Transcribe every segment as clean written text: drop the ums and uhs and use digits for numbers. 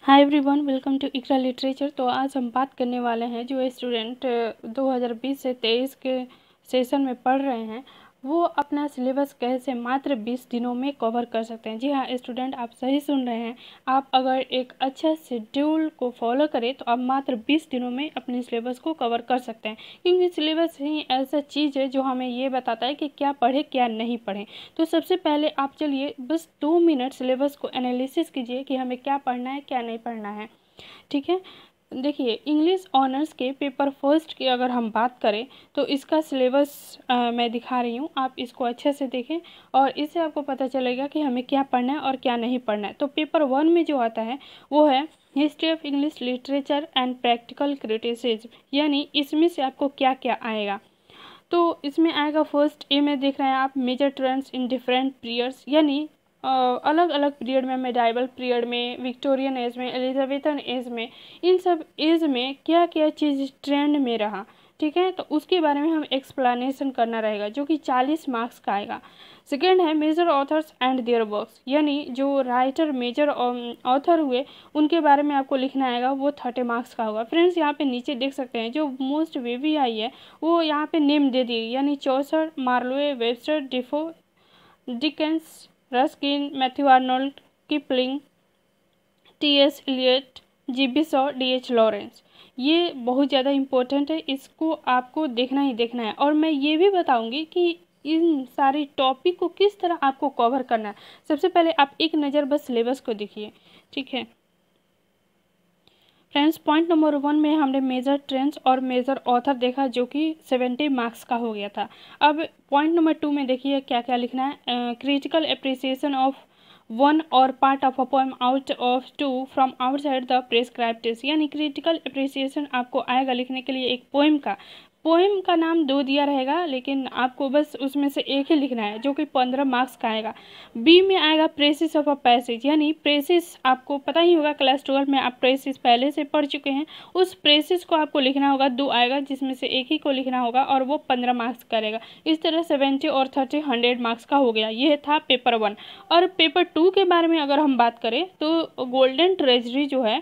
Hi everyone, welcome to Iqra literature. तो आज हम बात करने वाले हैं जो स्टूडेंट 2020 से 23 के सेशन में पढ़ रहे हैं वो अपना सिलेबस कैसे मात्र 20 दिनों में कवर कर सकते हैं। जी हाँ स्टूडेंट, आप सही सुन रहे हैं। आप अगर एक अच्छा शेड्यूल को फॉलो करें तो आप मात्र 20 दिनों में अपने सिलेबस को कवर कर सकते हैं, क्योंकि सिलेबस ही ऐसा चीज़ है जो हमें ये बताता है कि क्या पढ़े क्या नहीं पढ़े। तो सबसे पहले आप चलिए बस 2 मिनट सिलेबस को एनालिसिस कीजिए कि हमें क्या पढ़ना है क्या नहीं पढ़ना है। ठीक है, देखिए इंग्लिश ऑनर्स के पेपर फर्स्ट की अगर हम बात करें तो इसका सिलेबस मैं दिखा रही हूँ, आप इसको अच्छे से देखें और इससे आपको पता चलेगा कि हमें क्या पढ़ना है और क्या नहीं पढ़ना है। तो पेपर 1 में जो आता है वो है history of English literature and practical criticism, यानी इसमें से आपको क्या क्या आएगा। तो इसमें आएगा फर्स्ट ए में देख रहे हैं आप major trends in different periods, यानी अलग अलग पीरियड में, मेडाइवल पीरियड में, विक्टोरियन एज में, एलिजाबेथन एज में, इन सब एज में क्या क्या चीज़ ट्रेंड में रहा। ठीक है, तो उसके बारे में हम एक्सप्लेनेशन करना रहेगा जो कि 40 मार्क्स का आएगा। सेकेंड है major authors and their works, यानी जो राइटर मेजर ऑथर हुए उनके बारे में आपको लिखना आएगा, वो 30 मार्क्स का होगा। फ्रेंड्स यहाँ पे नीचे देख सकते हैं जो मोस्ट वेवी आई है वो यहाँ पे नेम दे दी, यानी Chaucer, Marlowe, Webster, Defoe, Dickens, Ruskin, Matthew Arnold, Kipling, T S. Eliot, G B. Shaw, D H. Lawrence. ये बहुत ज़्यादा इम्पोर्टेंट है, इसको आपको देखना ही देखना है। और मैं ये भी बताऊंगी कि इन सारी टॉपिक को किस तरह आपको कवर करना है। सबसे पहले आप एक नज़र बस सिलेबस को देखिए। ठीक है फ्रेंड्स, पॉइंट नंबर 1 में हमने मेजर ट्रेंड्स और मेजर ऑथर देखा जो कि 70 मार्क्स का हो गया था। अब पॉइंट नंबर 2 में देखिए क्या क्या लिखना है। क्रिटिकल एप्रिसिएशन ऑफ वन और part of a poem out of two from outside the prescribed text, यानी क्रिटिकल एप्रिसिएशन आपको आएगा लिखने के लिए एक पोएम का नाम 2 दिया रहेगा, लेकिन आपको बस उसमें से एक ही लिखना है जो कि 15 मार्क्स का आएगा। बी में आएगा प्रेसिस ऑफ अ पैसेज, यानी प्रेसिस आपको पता ही होगा, क्लास 12 में आप प्रेसिस पहले से पढ़ चुके हैं। उस प्रेसिस को आपको लिखना होगा, 2 आएगा जिसमें से एक ही को लिखना होगा और वो 15 मार्क्स का रहेगा। इस तरह 70 और 30 100 मार्क्स का हो गया। ये था पेपर 1। और पेपर 2 के बारे में अगर हम बात करें तो गोल्डन ट्रेजरी जो है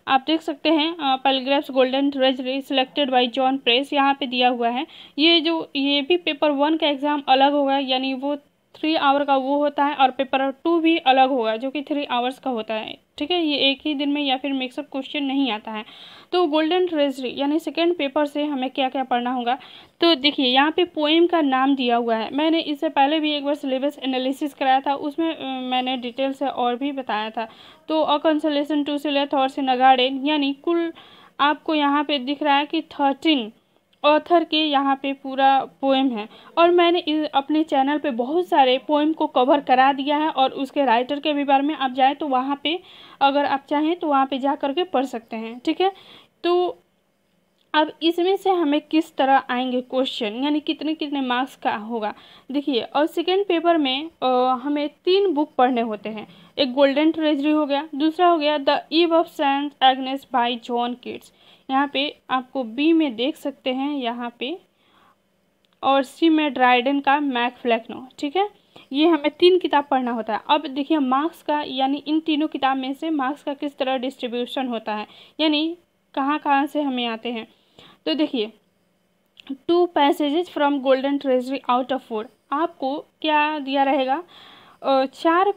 आप देख सकते हैं, paragraphs golden treasury selected by John press यहाँ पे दिया हुआ है। ये भी पेपर 1 का एग्ज़ाम अलग होगा, यानी वो 3 आवर का वो होता है, और पेपर 2 भी अलग होगा जो कि 3 आवर्स का होता है। ठीक है, ये एक ही दिन में या फिर मिक्सअप क्वेश्चन नहीं आता है। तो गोल्डन ट्रेजरी यानी सेकेंड पेपर से हमें क्या क्या पढ़ना होगा। तो देखिए यहाँ पे पोएम का नाम दिया हुआ है, मैंने इससे पहले भी एक बार सिलेबस एनालिसिस कराया था, उसमें मैंने डिटेल से और भी बताया था। तो अ कंसोलेशन टू सिलेट और इन अ गार्डन, यानी कुल आपको यहाँ पे दिख रहा है कि 13 ऑथर के यहाँ पे पूरा पोएम है। और मैंने अपने चैनल पे बहुत सारे पोएम को कवर करा दिया है, और उसके राइटर के भी बारे में आप जाएँ तो वहाँ पे अगर आप चाहें तो वहाँ पे जा करके पढ़ सकते हैं। ठीक है, तो अब इसमें से हमें किस तरह आएंगे क्वेश्चन, यानी कितने कितने मार्क्स का होगा। देखिए, और सेकेंड पेपर में हमें 3 बुक पढ़ने होते हैं। एक गोल्डन ट्रेजरी हो गया, दूसरा हो गया the ewe of Saint Agnes by John Keats, यहाँ पे आपको बी में देख सकते हैं यहाँ पे, और सी में ड्राइडन का मैक फ्लैक्नो। ठीक है, ये हमें 3 किताब पढ़ना होता है। अब देखिए मार्क्स का, यानी इन तीनों किताब में से मार्क्स का किस तरह डिस्ट्रीब्यूशन होता है, यानी कहाँ कहाँ से हमें आते हैं। तो देखिए 2 passages from golden treasury out of 4, आपको क्या दिया रहेगा, 4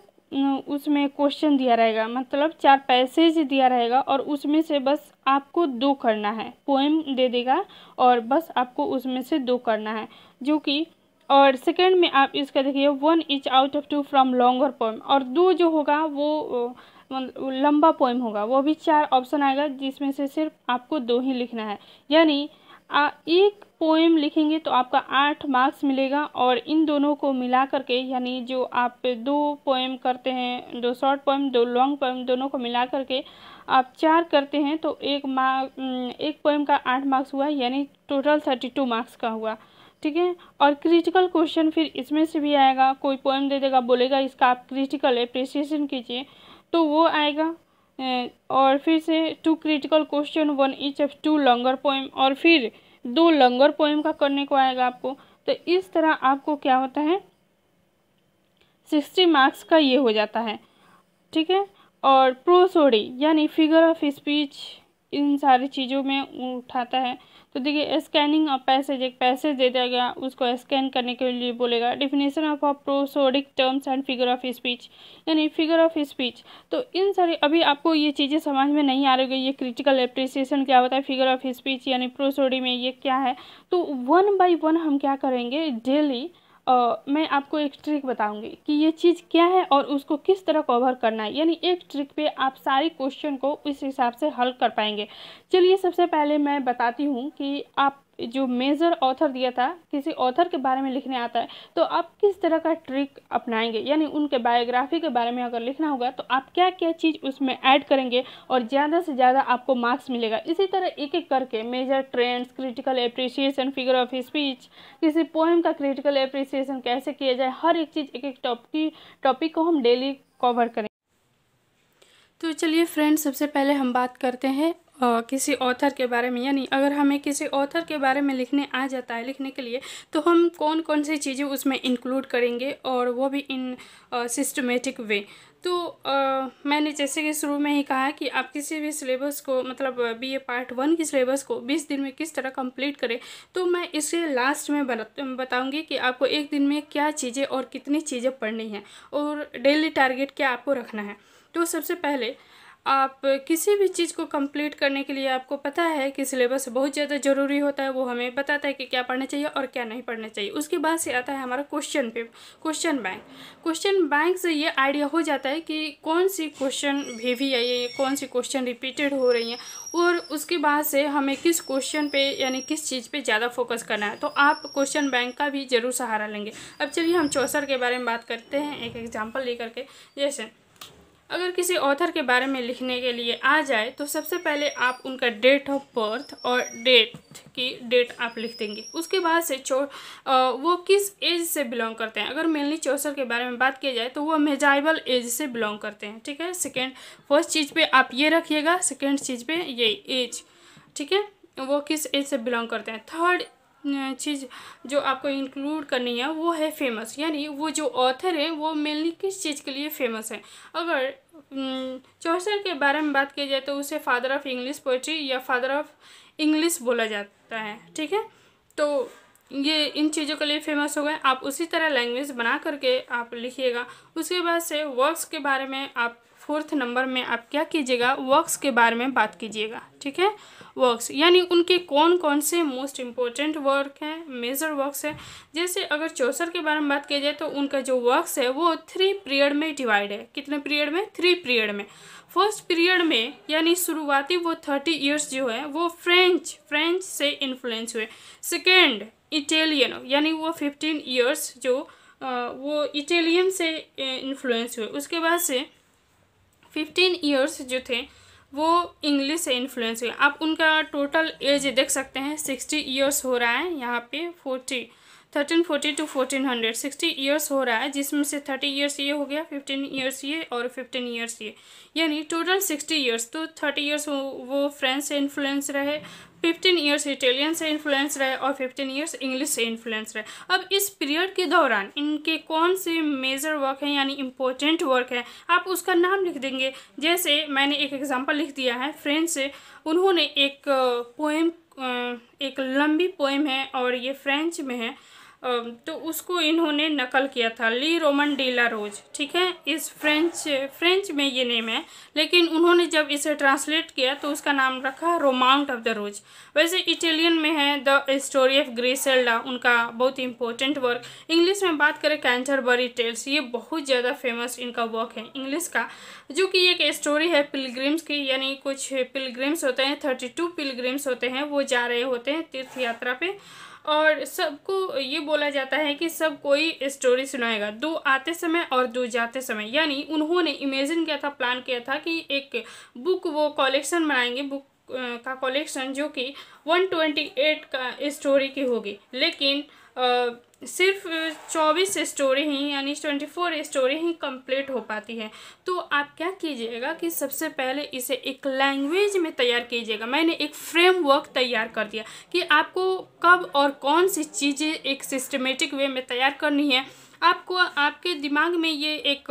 उसमें क्वेश्चन दिया रहेगा, मतलब 4 पैसेज दिया रहेगा, और उसमें से बस आपको 2 करना है। पोएम दे देगा और बस आपको उसमें से 2 करना है, जो कि, और सेकंड में आप इसका देखिए 1 each out of 2 from longer poem, और 2 जो होगा वो लंबा पोएम होगा, वो भी 4 ऑप्शन आएगा जिसमें से सिर्फ आपको 2 ही लिखना है। यानी एक पोएम लिखेंगे तो आपका 8 मार्क्स मिलेगा, और इन दोनों को मिला करके, यानी जो आप 2 पोएम करते हैं, 2 शॉर्ट पोएम 2 लॉन्ग पोएम, दोनों को मिला करके आप 4 करते हैं तो एक पोएम का 8 मार्क्स हुआ, यानी टोटल 32 मार्क्स का हुआ। ठीक है, और क्रिटिकल क्वेश्चन फिर इसमें से भी आएगा, कोई पोएम दे देगा, बोलेगा इसका आप क्रिटिकल एप्रिसिएशन कीजिए, तो वो आएगा। और फिर से 2 critical question 1 each of 2 longer poem, और फिर 2 लॉन्गर पोएम का करने को आएगा आपको। तो इस तरह आपको क्या होता है, 60 मार्क्स का ये हो जाता है। ठीक है, और प्रोसोडी यानी फिगर ऑफ स्पीच इन सारी चीज़ों में उठाता है। तो देखिए स्कैनिंग ऑफ पैसेज, एक पैसेज दे दिया गया उसको स्कैन करने के लिए बोलेगा। Definition of prosodic terms and figure of speech यानी फिगर ऑफ स्पीच। तो इन सारी अभी आपको ये चीज़ें समझ में नहीं आ रही होगी, ये क्रिटिकल एप्रिसिएशन क्या होता है, फिगर ऑफ स्पीच यानी प्रोसोडी में ये क्या है। तो वन बाय वन हम क्या करेंगे डेली, मैं आपको एक ट्रिक बताऊंगी कि ये चीज़ क्या है और उसको किस तरह कवर करना है, यानी एक ट्रिक पे आप सारी क्वेश्चन को उस हिसाब से हल कर पाएंगे। चलिए सबसे पहले मैं बताती हूँ कि आप जो मेजर ऑथर दिया था, किसी ऑथर के बारे में लिखने आता है तो आप किस तरह का ट्रिक अपनाएंगे, यानी उनके बायोग्राफी के बारे में अगर लिखना होगा तो आप क्या क्या चीज़ उसमें ऐड करेंगे और ज़्यादा से ज़्यादा आपको मार्क्स मिलेगा। इसी तरह एक एक करके major trends, critical appreciation, figure of speech, किसी पोएम का क्रिटिकल एप्रिसिएशन कैसे किया जाए, हर एक चीज़ एक एक टॉपिक को हम डेली कवर करें। तो चलिए फ्रेंड्स, सबसे पहले हम बात करते हैं किसी ऑथर के बारे में, यानी अगर हमें किसी ऑथर के बारे में लिखने आ जाता है लिखने के लिए तो हम कौन कौन सी चीज़ें उसमें इंक्लूड करेंगे और वो भी इन सिस्टमेटिक वे। तो मैंने जैसे कि शुरू में ही कहा कि आप किसी भी सिलेबस को, मतलब बीए पार्ट 1 की सिलेबस को 20 दिन में किस तरह कंप्लीट करें, तो मैं इसे लास्ट में बताऊंगी कि आपको एक दिन में क्या चीज़ें और कितनी चीज़ें पढ़नी है और डेली टारगेट क्या आपको रखना है। तो सबसे पहले आप किसी भी चीज़ को कंप्लीट करने के लिए आपको पता है कि सिलेबस बहुत ज़्यादा ज़रूरी होता है, वो हमें बताता है कि क्या पढ़ना चाहिए और क्या नहीं पढ़ना चाहिए। उसके बाद से आता है हमारा क्वेश्चन बैंक। क्वेश्चन बैंक से ये आइडिया हो जाता है कि कौन सी क्वेश्चन भी आई है, कौन सी क्वेश्चन रिपीटेड हो रही हैं, और उसके बाद से हमें किस क्वेश्चन पे यानी किस चीज़ पे ज़्यादा फोकस करना है। तो आप क्वेश्चन बैंक का भी ज़रूर सहारा लेंगे। अब चलिए हम चौसर के बारे में बात करते हैं एक एग्जाम्पल लेकर के। जैसे अगर किसी ऑथर के बारे में लिखने के लिए आ जाए तो सबसे पहले आप उनका डेट ऑफ बर्थ और डेट आप लिख देंगे। उसके बाद से वो किस एज से बिलोंग करते हैं। अगर मेनली चौसर के बारे में बात की जाए तो वो मेजाइबल एज से बिलोंग करते हैं, ठीक है। फर्स्ट चीज़ पे आप ये रखिएगा, सेकेंड चीज़ पे ये एज, ठीक है, वो किस एज से बिलोंग करते हैं। थर्ड चीज़ जो आपको इंक्लूड करनी है वो है फेमस, यानी वो जो ऑथर है वो मेनली किस चीज़ के लिए फेमस है। अगर चौसर के बारे में बात की जाए तो उसे फादर ऑफ इंग्लिश पोइट्री या फादर ऑफ इंग्लिश बोला जाता है, ठीक है। तो ये इन चीज़ों के लिए फेमस हो गए। आप उसी तरह लैंग्वेज बना करके आप लिखिएगा। उसके बाद से वर्क्स के बारे में आप 4th नंबर में आप क्या कीजिएगा, वर्क्स के बारे में बात कीजिएगा, ठीक है। वर्क्स यानी उनके कौन कौन से मोस्ट इम्पोर्टेंट वर्क हैं, मेजर वर्क्स हैं। जैसे अगर चौसर के बारे में बात की जाए तो उनका जो वर्क्स है वो 3 पीरियड में डिवाइड है। कितने पीरियड में? 3 पीरियड में। फर्स्ट पीरियड में यानी शुरुआती वो 30 ईयर्स जो है वो फ्रेंच से इन्फ्लुएंस हुए। सेकेंड इटालियन यानी वो 15 ईयर्स जो वो इटालियन से इन्फ्लुएंस हुए। उसके बाद से 15 ईयर्स जो थे वो इंग्लिश से इन्फ्लुएंस हुए। आप उनका टोटल एज देख सकते हैं, 60 ईयर्स हो रहा है यहाँ पे। 1340 to 1400 60 ईयर्स हो रहा है, जिसमें से 30 ईयर्स ये हो गया, 15 ईयर्स ये और 15 ईयर्स ये, यानी टोटल 60 ईयर्स। तो 30 ईयर्स वो फ्रेंच से इन्फ्लुएंस रहे, 15 ईयर्स इटालियन से इन्फ्लुएंस रहे और 15 ईयर्स इंग्लिश से इन्फ्लुएंस रहे। अब इस पीरियड के दौरान इनके कौन से मेजर वर्क हैं यानी इम्पोर्टेंट वर्क है, आप उसका नाम लिख देंगे। जैसे मैंने एक एग्जांपल लिख दिया है फ्रेंच से, उन्होंने एक पोएम, एक लंबी पोएम है और ये फ्रेंच में है, तो उसको इन्होंने नकल किया था, ली रोमन डी ला रोज, ठीक है। इस फ्रेंच में ये नेम है, लेकिन उन्होंने जब इसे ट्रांसलेट किया तो उसका नाम रखा रोमांट ऑफ द रोज। वैसे इटालियन में है द स्टोरी ऑफ ग्रिसेल्डा, उनका बहुत इंपॉर्टेंट वर्क। इंग्लिश में बात करें कैंटरबरी टेल्स, ये बहुत ज़्यादा फेमस इनका वर्क है इंग्लिश का, जो कि एक स्टोरी है पिलग्रिम्स की, यानी कुछ पिलग्रिम्स होते हैं, 32 पिलग्रिम्स होते हैं, वो जा रहे होते हैं तीर्थ यात्रा पे, और सबको ये बोला जाता है कि सब कोई स्टोरी सुनाएगा, 2 आते समय और 2 जाते समय। यानी उन्होंने इमेजिन किया था, प्लान किया था कि एक बुक वो कलेक्शन बनाएंगे, बुक का कलेक्शन जो कि 128 का स्टोरी की होगी, लेकिन सिर्फ 24 स्टोरी ही यानी 24 स्टोरी ही कंप्लीट हो पाती है। तो आप क्या कीजिएगा कि सबसे पहले इसे एक लैंग्वेज में तैयार कीजिएगा। मैंने एक फ्रेमवर्क तैयार कर दिया कि आपको कब और कौन सी चीज़ें एक सिस्टमेटिक वे में तैयार करनी है। आपको आपके दिमाग में ये एक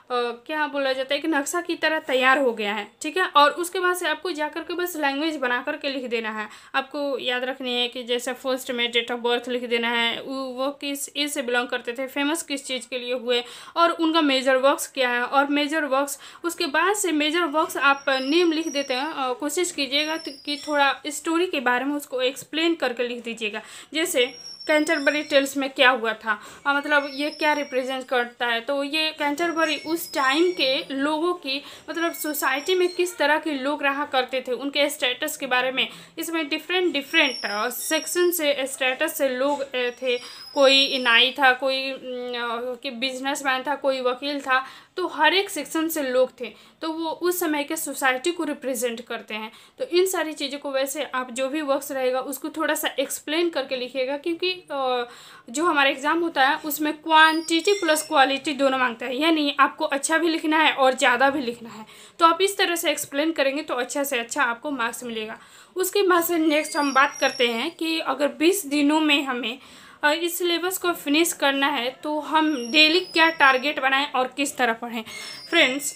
क्या बोला जाता है, एक नक्शा की तरह तैयार हो गया है, ठीक है। और उसके बाद से आपको जा करके बस लैंग्वेज बना करके लिख देना है। आपको याद रखनी है कि जैसे फर्स्ट में डेट ऑफ बर्थ लिख देना है, वो किस एज से बिलोंग करते थे, फेमस किस चीज़ के लिए हुए, और उनका मेजर वर्क्स क्या है, और मेजर वर्क्स उसके बाद से मेजर वर्क्स आप नेम लिख देते हैं। कोशिश कीजिएगा कि थोड़ा स्टोरी के बारे में उसको एक्सप्लेन करके लिख दीजिएगा। जैसे कैंटरबरी टेल्स में क्या हुआ था, मतलब ये क्या रिप्रेजेंट करता है, तो ये कैंटरबरी उस टाइम के लोगों की, मतलब सोसाइटी में किस तरह के लोग रहा करते थे, उनके स्टेटस के बारे में इसमें डिफरेंट डिफरेंट सेक्शन से स्टेटस से लोग थे। कोई इनाई था, कोई बिजनेसमैन था, कोई वकील था, तो हर एक सेक्शन से लोग थे, तो वो उस समय के सोसाइटी को रिप्रेजेंट करते हैं। तो इन सारी चीज़ों को वैसे आप जो भी वर्क्स रहेगा उसको थोड़ा सा एक्सप्लेन करके लिखिएगा, क्योंकि जो हमारा एग्ज़ाम होता है उसमें क्वांटिटी प्लस क्वालिटी दोनों मांगता है, यानी आपको अच्छा भी लिखना है और ज़्यादा भी लिखना है। तो आप इस तरह से एक्सप्लेन करेंगे तो अच्छा से अच्छा आपको मार्क्स मिलेगा। उसके बाद से नेक्स्ट हम बात करते हैं कि अगर 20 दिनों में हमें इस सिलेबस को फिनिश करना है तो हम डेली क्या टारगेट बनाएं और किस तरह पढ़ें। फ्रेंड्स,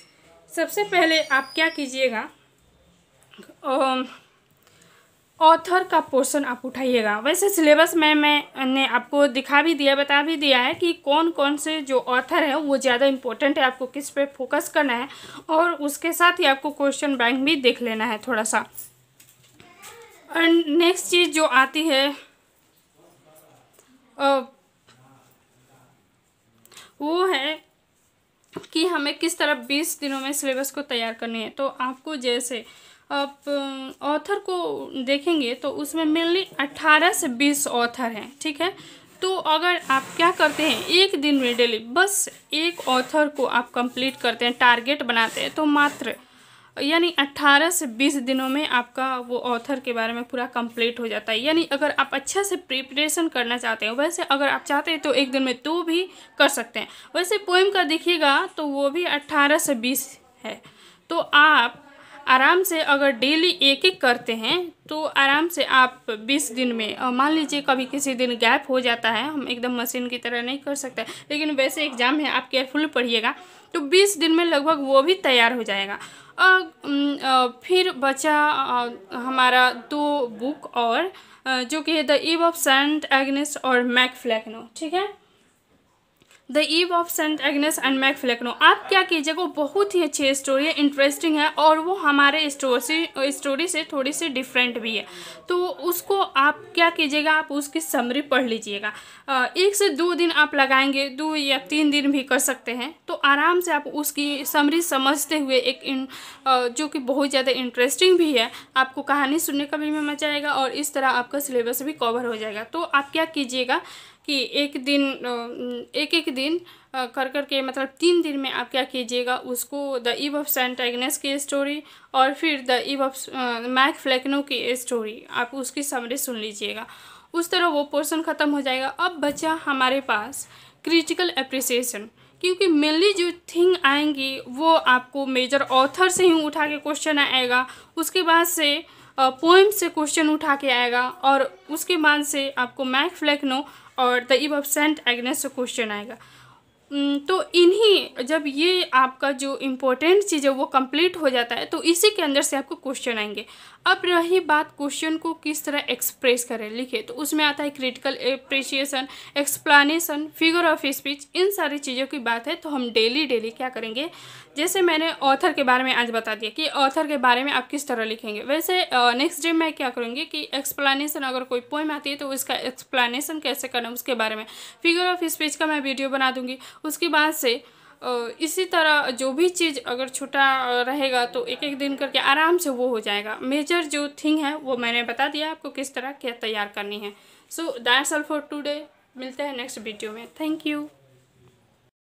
सबसे पहले आप क्या कीजिएगा, ऑथर का पोर्शन आप उठाइएगा। वैसे सिलेबस में मैंने आपको दिखा भी दिया, बता भी दिया है कि कौन कौन से जो ऑथर है वो ज़्यादा इम्पोर्टेंट है, आपको किस पे फोकस करना है, और उसके साथ ही आपको क्वेश्चन बैंक भी देख लेना है थोड़ा सा। और नेक्स्ट चीज़ जो आती है वो है कि हमें किस तरह 20 दिनों में सिलेबस को तैयार करनी है। तो आपको जैसे आप ऑथर को देखेंगे तो उसमें मेनली 18 से 20 ऑथर हैं, ठीक है। तो अगर आप क्या करते हैं, एक दिन में डेली बस एक ऑथर को आप कंप्लीट करते हैं, टारगेट बनाते हैं, तो मात्र यानी 18 से 20 दिनों में आपका वो ऑथर के बारे में पूरा कंप्लीट हो जाता है। यानी अगर आप अच्छा से प्रिपरेशन करना चाहते हो, वैसे अगर आप चाहते हैं तो एक दिन में 2 भी कर सकते हैं। वैसे पोएम का देखिएगा तो वो भी 18 से 20 है, तो आप आराम से अगर डेली एक एक करते हैं तो आराम से आप 20 दिन में, मान लीजिए कभी किसी दिन गैप हो जाता है, हम एकदम मशीन की तरह नहीं कर सकते, लेकिन वैसे एग्ज़ाम है, आप केयरफुल पढ़िएगा, तो 20 दिन में लगभग वो भी तैयार हो जाएगा। फिर बचा हमारा 2 बुक और जो कि है the ewe of Saint Agnes और मैक फ्लैकनो, ठीक है। The ewe of Saint Agnes and Mac Flecknoe, आप क्या कीजिएगा, वो बहुत ही अच्छी स्टोरी है, इंटरेस्टिंग है, और वो हमारे स्टोरी से थोड़ी सी डिफरेंट भी है। तो उसको आप क्या कीजिएगा, आप उसकी समरी पढ़ लीजिएगा। 1 से 2 दिन आप लगाएंगे, 2 या 3 दिन भी कर सकते हैं, तो आराम से आप उसकी समरी समझते हुए जो कि बहुत ज़्यादा इंटरेस्टिंग भी है, आपको कहानी सुनने का भी मजा आएगा और इस तरह आपका सिलेबस भी कवर हो जाएगा। तो आप क्या कीजिएगा कि एक एक दिन कर के, मतलब 3 दिन में आप क्या कीजिएगा, उसको the ewe of Saint Agnes की स्टोरी और फिर the ewe of Mac Flecknoe की स्टोरी, आप उसकी समरी सुन लीजिएगा। उस तरह वो पोर्शन ख़त्म हो जाएगा। अब बचा हमारे पास क्रिटिकल एप्रिसिएशन, क्योंकि मेनली जो थिंग आएंगी वो आपको मेजर ऑथर से ही उठा के क्वेश्चन आएगा, उसके बाद से पोएम से क्वेश्चन उठा के आएगा, और उसके बाद से आपको मैक फ्लैकनो और the ewe of Saint Agnes से क्वेश्चन आएगा। तो इन्हीं, जब ये आपका जो इम्पोर्टेंट चीज़ है वो कंप्लीट हो जाता है तो इसी के अंदर से आपको क्वेश्चन आएंगे। अब रही बात क्वेश्चन को किस तरह एक्सप्रेस करें, लिखे, तो उसमें आता है critical appreciation, explanation, figure of speech, इन सारी चीज़ों की बात है। तो हम डेली क्या करेंगे, जैसे मैंने ऑथर के बारे में आज बता दिया कि ऑथर के बारे में आप किस तरह लिखेंगे, वैसे नेक्स्ट डे मैं क्या करूँगी कि एक्सप्लेनेशन, अगर कोई पोएम आती है तो उसका एक्सप्लेनेशन कैसे करना उसके बारे में, फिगर ऑफ स्पीच का मैं वीडियो बना दूँगी। उसके बाद से इसी तरह जो भी चीज़ अगर छोटा रहेगा तो एक एक दिन करके आराम से वो हो जाएगा। मेजर जो थिंग है वो मैंने बता दिया आपको किस तरह क्या तैयार करनी है। So that's all for today, मिलते हैं नेक्स्ट वीडियो में। Thank you.